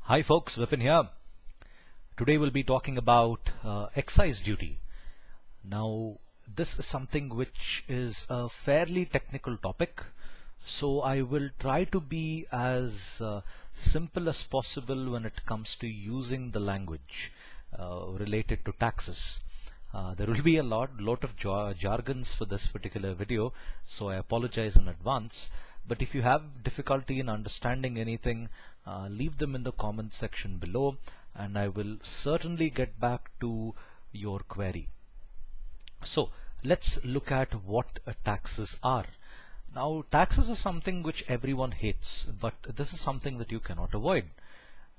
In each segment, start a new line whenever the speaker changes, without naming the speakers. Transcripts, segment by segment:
Hi folks, Vipin here. Today we'll be talking about excise duty. Now this is something which is a fairly technical topic, so I will try to be as simple as possible when it comes to using the language related to taxes. There will be a lot of jargons for this particular video, so I apologize in advance. But if you have difficulty in understanding anything, leave them in the comment section below and I will certainly get back to your query. So let's look at what taxes are. Now taxes are something which everyone hates, but this is something that you cannot avoid.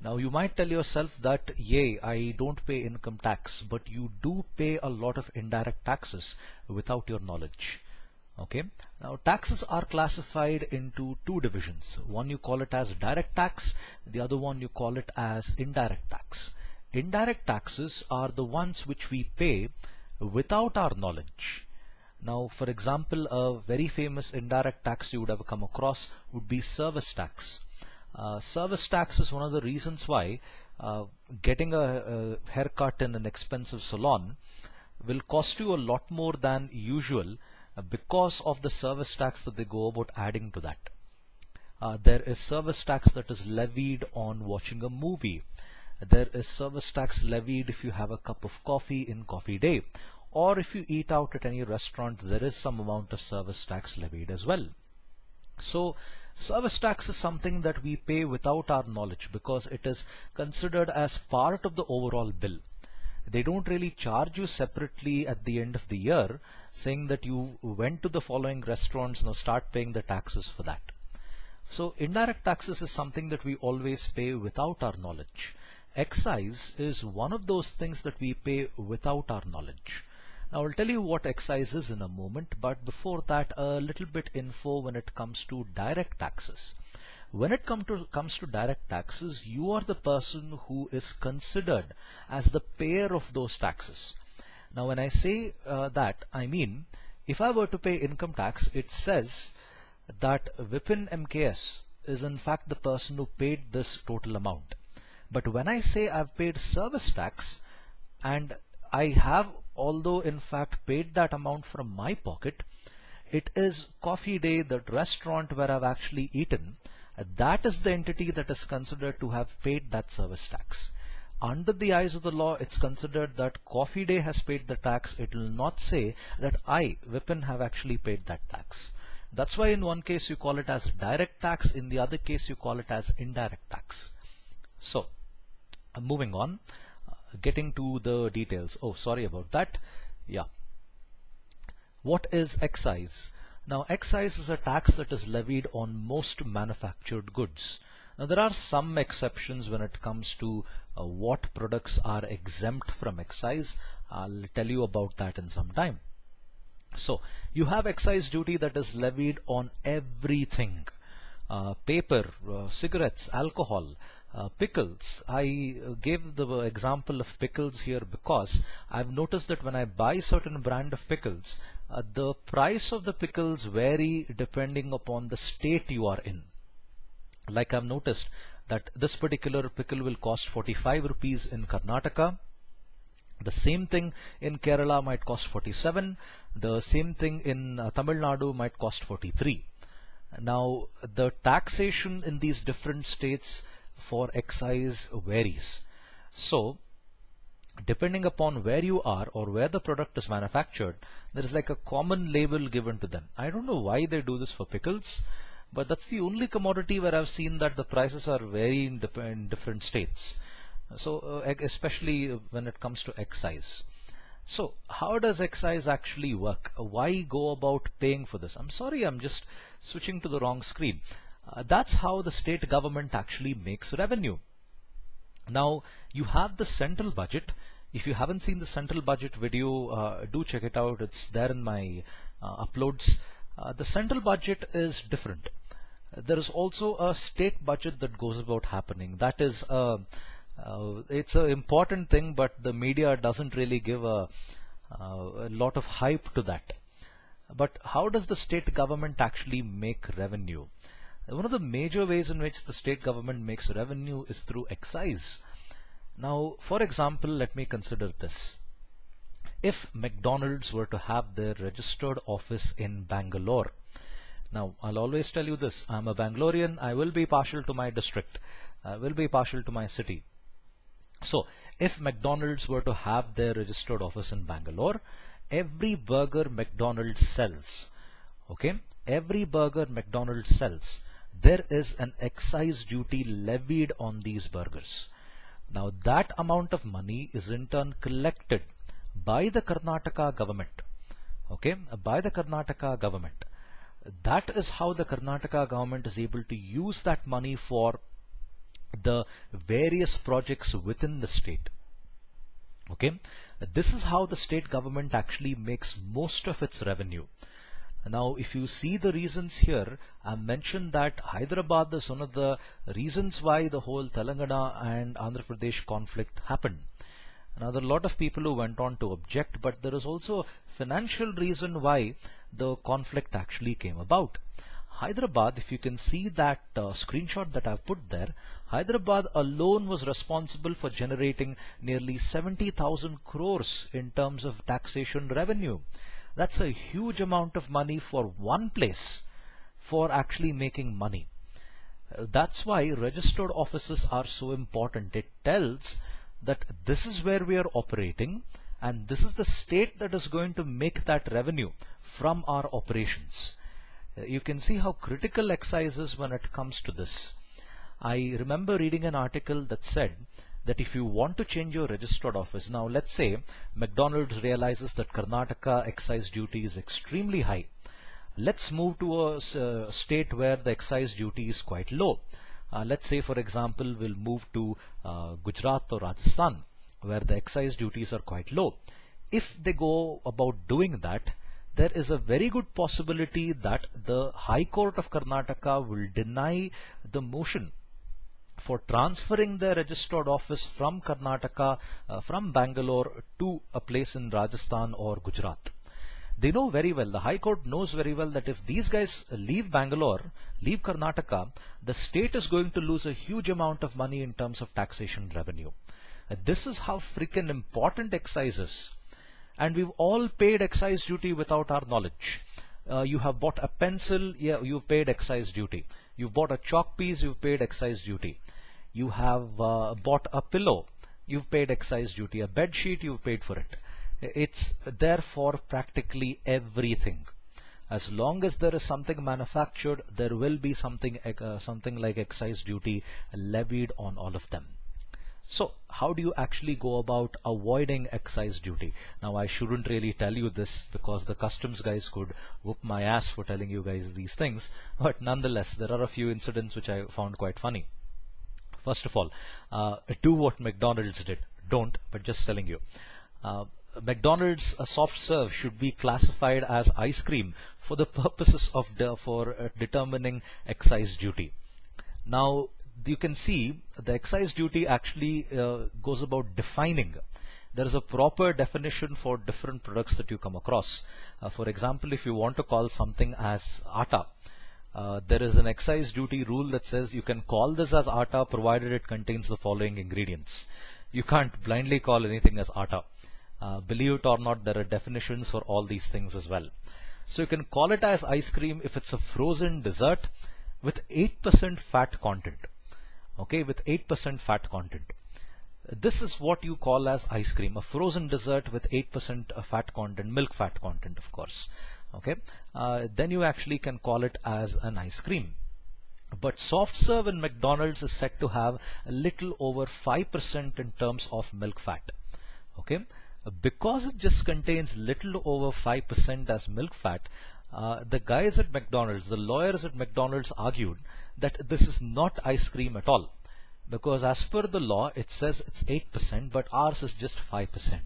Now you might tell yourself that, yay, I don't pay income tax, but you do pay a lot of indirect taxes without your knowledge. Okay, now taxes are classified into two divisions. One you call it as direct tax, the other one you call it as indirect tax. Indirect taxes are the ones which we pay without our knowledge. Now for example, a very famous indirect tax you would have come across would be service tax. Service tax is one of the reasons why getting a haircut in an expensive salon will cost you a lot more than usual because of the service tax that they go about adding to that. There is service tax that is levied on watching a movie. There is service tax levied if you have a cup of coffee in coffee day, or if you eat out at any restaurant, there is some amount of service tax levied as well. So service tax is something that we pay without our knowledge because it is considered as part of the overall bill. They don't really charge you separately at the end of the year saying that you went to the following restaurants, now start paying the taxes for that. So indirect taxes is something that we always pay without our knowledge. Excise is one of those things that we pay without our knowledge. Now I'll tell you what excise is in a moment, but before that a little bit info when it comes to direct taxes. When it comes to direct taxes, you are the person who is considered as the payer of those taxes. Now when I say that, I mean if I were to pay income tax, it says that Vipin MKS is in fact the person who paid this total amount. But when I say I've paid service tax and I have although in fact paid that amount from my pocket, it is coffee day, that restaurant where I've actually eaten, that is the entity that is considered to have paid that service tax. Under the eyes of the law, it's considered that coffee day has paid the tax. It will not say that I, Vipin, have actually paid that tax. That's why in one case you call it as direct tax, in the other case you call it as indirect tax. So moving on, getting to the details. Oh, sorry about that. Yeah. What is excise? Now excise is a tax that is levied on most manufactured goods. Now there are some exceptions when it comes to what products are exempt from excise. I'll tell you about that in some time. So you have excise duty that is levied on everything. Paper, cigarettes, alcohol, pickles. I gave the example of pickles here because I've noticed that when I buy certain brand of pickles, the price of the pickles vary depending upon the state you are in. Like I've noticed that this particular pickle will cost 45 rupees in Karnataka. The same thing in Kerala might cost 47. The same thing in Tamil Nadu might cost 43. Now the taxation in these different states for excise varies. So depending upon where you are or where the product is manufactured, there is like a common label given to them. I don't know why they do this for pickles, but that's the only commodity where I've seen that the prices are varying in different states. So especially when it comes to excise. So how does excise actually work? Why go about paying for this? I'm sorry, I'm just switching to the wrong screen. That's how the state government actually makes revenue. Now you have the central budget. If you haven't seen the central budget video, do check it out. It's there in my uploads. The central budget is different. There is also a state budget that goes about happening. That is it's an important thing, but the media doesn't really give a lot of hype to that. But how does the state government actually make revenue? One of the major ways in which the state government makes revenue is through excise. Now, for example, let me consider this. If McDonald's were to have their registered office in Bangalore, now I'll always tell you this, I'm a Bangalorean, I will be partial to my district, I will be partial to my city. So if McDonald's were to have their registered office in Bangalore, every burger McDonald's sells, okay, every burger McDonald's sells, there is an excise duty levied on these burgers. Now that amount of money is in turn collected by the Karnataka government, okay, by the Karnataka government. That is how the Karnataka government is able to use that money for the various projects within the state. Okay, this is how the state government actually makes most of its revenue. Now, if you see the reasons here, I mentioned that Hyderabad is one of the reasons why the whole Telangana and Andhra Pradesh conflict happened. Now, there are a lot of people who went on to object, but there is also a financial reason why the conflict actually came about. Hyderabad, if you can see that screenshot that I've put there, Hyderabad alone was responsible for generating nearly 70,000 crores in terms of taxation revenue. That's a huge amount of money for one place for actually making money. That's why registered offices are so important. It tells that this is where we are operating and this is the state that is going to make that revenue from our operations. You can see how critical excise is when it comes to this. I remember reading an article that said that if you want to change your registered office, now let's say McDonald's realizes that Karnataka excise duty is extremely high. Let's move to a state where the excise duty is quite low. Let's say, for example, we'll move to Gujarat or Rajasthan, where the excise duties are quite low. If they go about doing that, there is a very good possibility that the High Court of Karnataka will deny the motion for transferring their registered office from Karnataka, from Bangalore to a place in Rajasthan or Gujarat. They know very well, the High Court knows very well that if these guys leave Bangalore, leave Karnataka, the state is going to lose a huge amount of money in terms of taxation revenue. This is how freaking important excise is. And we've all paid excise duty without our knowledge. You have bought a pencil, yeah, you've paid excise duty. You've bought a chalk piece, you've paid excise duty. You have bought a pillow, you've paid excise duty. A bed sheet, you've paid for it. It's there for practically everything. As long as there is something manufactured, there will be something like excise duty levied on all of them. So how do you actually go about avoiding excise duty? Now, I shouldn't really tell you this because the customs guys could whoop my ass for telling you guys these things, but nonetheless, there are a few incidents which I found quite funny. First of all, do what McDonald's did. Don't, but just telling you. McDonald's soft serve should be classified as ice cream for the purposes of determining excise duty. Now, you can see the excise duty actually goes about defining. There is a proper definition for different products that you come across. For example, if you want to call something as atta, there is an excise duty rule that says you can call this as atta provided it contains the following ingredients. You can't blindly call anything as atta. Believe it or not, there are definitions for all these things as well. So you can call it as ice cream if it's a frozen dessert with 8% fat content. Okay, with 8% fat content. This is what you call as ice cream, a frozen dessert with 8% fat content, milk fat content, of course. Okay, then you actually can call it as an ice cream. But soft serve in McDonald's is said to have a little over 5% in terms of milk fat. Okay, because it just contains little over 5% as milk fat, the guys at McDonald's, the lawyers at McDonald's argued that this is not ice cream at all, because as per the law it says it's 8%, but ours is just 5%.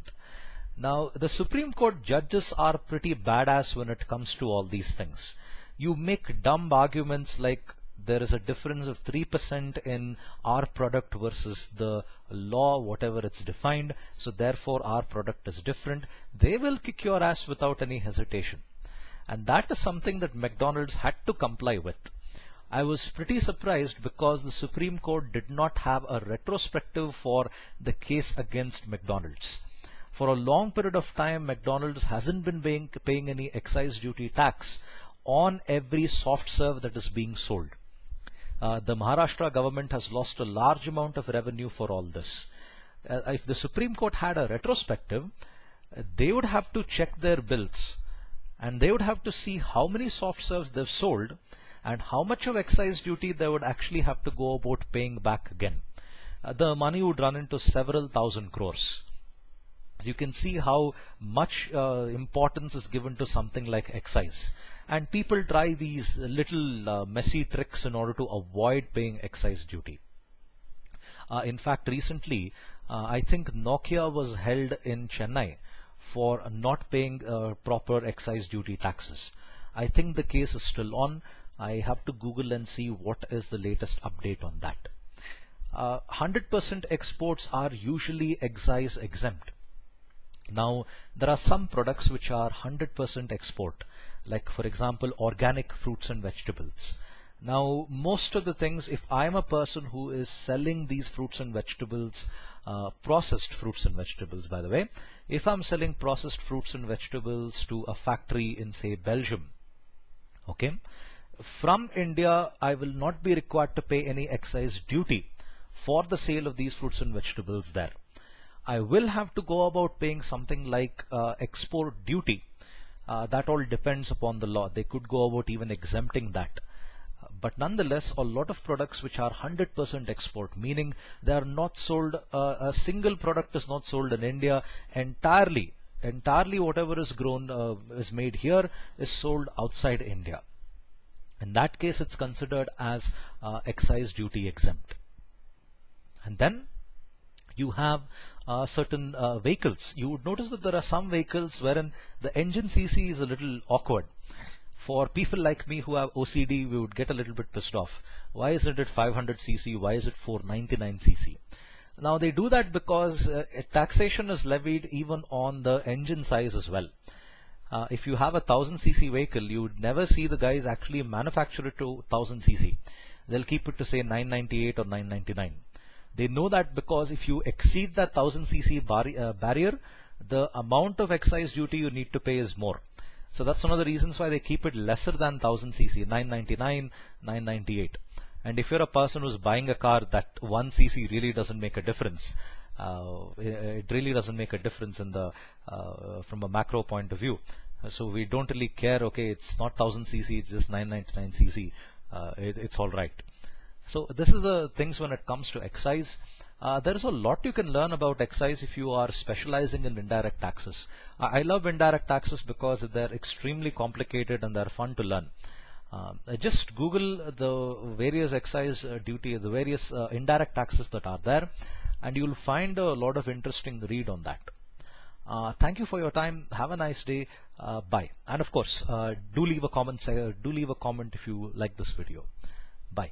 Now the Supreme Court judges are pretty badass when it comes to all these things. You make dumb arguments like there is a difference of 3% in our product versus the law, whatever it's defined, so therefore our product is different. They will kick your ass without any hesitation. And that is something that McDonald's had to comply with. I was pretty surprised because the Supreme Court did not have a retrospective for the case against McDonald's. For a long period of time, McDonald's hasn't been paying any excise duty tax on every soft serve that is being sold. The Maharashtra government has lost a large amount of revenue for all this. If the Supreme Court had a retrospective, they would have to check their bills and they would have to see how many soft serves they've sold and how much of excise duty they would actually have to go about paying back again. The money would run into several thousand crores. You can see how much importance is given to something like excise. And people try these little messy tricks in order to avoid paying excise duty. In fact, recently, I think Nokia was held in Chennai for not paying proper excise duty taxes. I think the case is still on. I have to Google and see what is the latest update on that. 100% exports are usually excise exempt. Now, there are some products which are 100% export, like for example, organic fruits and vegetables. Now, most of the things, if I'm a person who is selling these fruits and vegetables, processed fruits and vegetables, by the way, if I'm selling processed fruits and vegetables to a factory in, say, Belgium, okay, from India, I will not be required to pay any excise duty for the sale of these fruits and vegetables there. I will have to go about paying something like export duty. That all depends upon the law. They could go about even exempting that. But nonetheless, a lot of products which are 100% export, meaning they are not sold, a single product is not sold in India entirely. Entirely whatever is grown, is made here is sold outside India. In that case, it's considered as excise duty exempt. And then you have certain vehicles. You would notice that there are some vehicles wherein the engine CC is a little awkward. For people like me who have OCD, we would get a little bit pissed off. Why isn't it 500 cc? Why is it 499 cc? Now they do that because taxation is levied even on the engine size as well. If you have a 1000 cc vehicle, you would never see the guys actually manufacture it to 1000 cc. They'll keep it to say 998 or 999. They know that because if you exceed that 1000 cc barrier, the amount of excise duty you need to pay is more. So that's one of the reasons why they keep it lesser than 1000 cc, 999, 998. And if you're a person who's buying a car, that 1 cc really doesn't make a difference. It really doesn't make a difference in the from a macro point of view. So we don't really care. Okay, it's not 1000 cc, it's just 999 cc. It's all right. So this is the things when it comes to excise. There is a lot you can learn about excise if you are specializing in indirect taxes. I love indirect taxes because they're extremely complicated and they're fun to learn. Just Google the various excise duty, the various indirect taxes that are there, and you'll find a lot of interesting read on that. Thank you for your time. Have a nice day. Bye. And of course, do leave a comment if you like this video. Bye.